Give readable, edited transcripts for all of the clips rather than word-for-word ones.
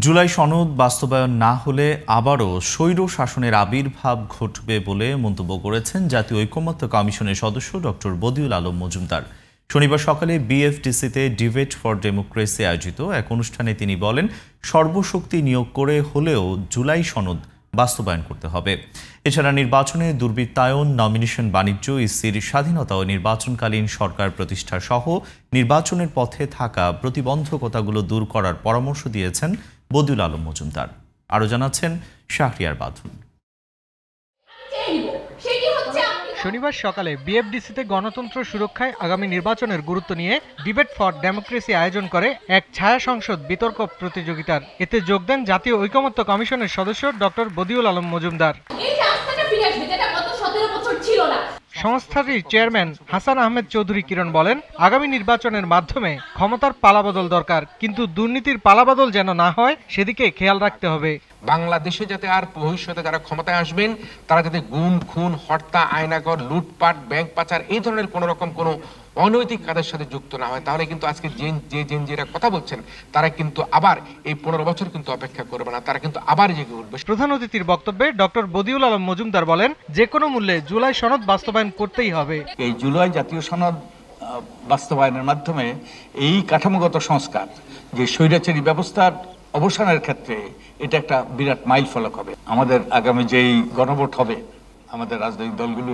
জুলাই সনদ বাস্তবায়ন না হলে আবারও স্বৈর শাসনের আবির্ভাব ঘটবে বলে মন্তব্য করেছেন জাতীয় ঐকমত্য কমিশনের সদস্য ডক্টর বদিউল আলম মজুমদার। শনিবার সকালে বিএফডিসিতে ডিবেট ফর ডেমোক্রেসি আয়োজিত এক অনুষ্ঠানে তিনি বলেন, সর্বশক্তি নিয়োগ করে হলেও জুলাই সনদ বাস্তবায়ন করতে হবে। এছাড়া নির্বাচনে দুর্বৃত্তায়ন, নমিনেশন বাণিজ্য, ইসির স্বাধীনতা ও নির্বাচনকালীন সরকার প্রতিষ্ঠা সহ নির্বাচনের পথে থাকা প্রতিবন্ধকতাগুলো দূর করার পরামর্শ দিয়েছেন বদিউল আলম মজুমদার। আরও জানাচ্ছেন শাহরিয়ার বাঁধন। শনিবার সকালে বিএফডিসিতে গণতন্ত্র সুরক্ষায় আগামী নির্বাচনের গুরুত্ব নিয়ে ডিবেট ফর ডেমোক্রেসি আয়োজন করে এক ছায়া সংসদ বিতর্ক প্রতিযোগিতার। এতে যোগ দেন জাতীয় ঐকমত্য কমিশনের সদস্য ডক্টর বদিউল আলম মজুমদার। সংস্থাটির চেয়ারম্যান হাসান আহমেদ চৌধুরী কিরণ বলেন, আগামী নির্বাচনের মাধ্যমে ক্ষমতার পালাবদল দরকার, কিন্তু দুর্নীতির পালাবদল যেন না হয় সেদিকে খেয়াল রাখতে হবে। বাংলাদেশে যাতে আর ভবিষ্যতে যারা ক্ষমতায় আসবেন তারা যাতে গুম, খুন, হত্যা, আয়নাগর, লুটপাট, ব্যাংক পাচার এই ধরনের কোন রকম কোনো অনৈতিক কাজের সাথে যুক্ত না হয়, তাহলে কিন্তু আজকে যে কথা বলছেন তারা কিন্তু আবার এই 15 বছর কিন্তু অপেক্ষা করবে না, তারা কিন্তু আবার জেগে উঠবে। প্রধান অতিথির বক্তব্যে ডক্টর বদিউল আলম মজুমদার বলেন, যে কোনো মূল্যে জুলাই সনদ বাস্তবায়ন করতেই হবে। এই জুলাই জাতীয় সনদ বাস্তবায়নের মাধ্যমে এই কাঠামোগত সংস্কার, যে স্বৈরাচারী ব্যবস্থার অবসানের ক্ষেত্রে এটা একটা বিরাট মাইল ফলক হবে। আমাদের আগামী যেই গণভোট হবে, আমাদের রাজনৈতিক দলগুলো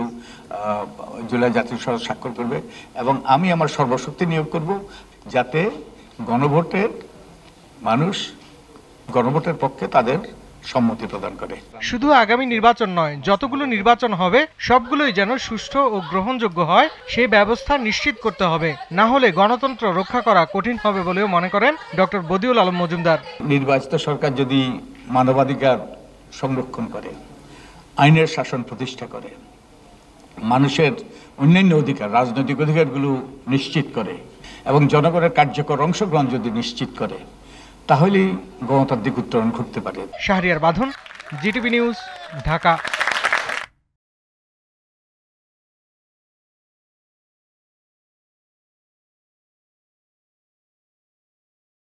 জুলাই জাতীয় সনদ স্বাক্ষর করবে এবং আমি আমার সর্বশক্তি নিয়োগ করব যাতে গণভোটের পক্ষে তাদের সম্মতি প্রদান করে। শুধু আগামী নির্বাচন নয়, যতগুলো নির্বাচন হবে সবগুলোই যেন সুষ্ঠু ও গ্রহণযোগ্য হয় সেই ব্যবস্থা নিশ্চিত করতে হবে, না হলে গণতন্ত্র রক্ষা করা কঠিন হবে বলেও মনে করেন ডক্টর বদিউল আলম মজুমদার। নির্বাচিত সরকার যদি মানবাধিকার সংরক্ষণ করে, আইনের শাসন প্রতিষ্ঠা করে, মানুষের অন্যান্য অধিকার, রাজনৈতিক অধিকারগুলো নিশ্চিত করে এবং জনগণের কার্যকর অংশগ্রহণ যদি নিশ্চিত করে, তাহলেই গণতান্ত্রিক উত্তরণ ঘটতে পারে। শাহরিয়ার বাঁধন, জিটিভি নিউজ, ঢাকা।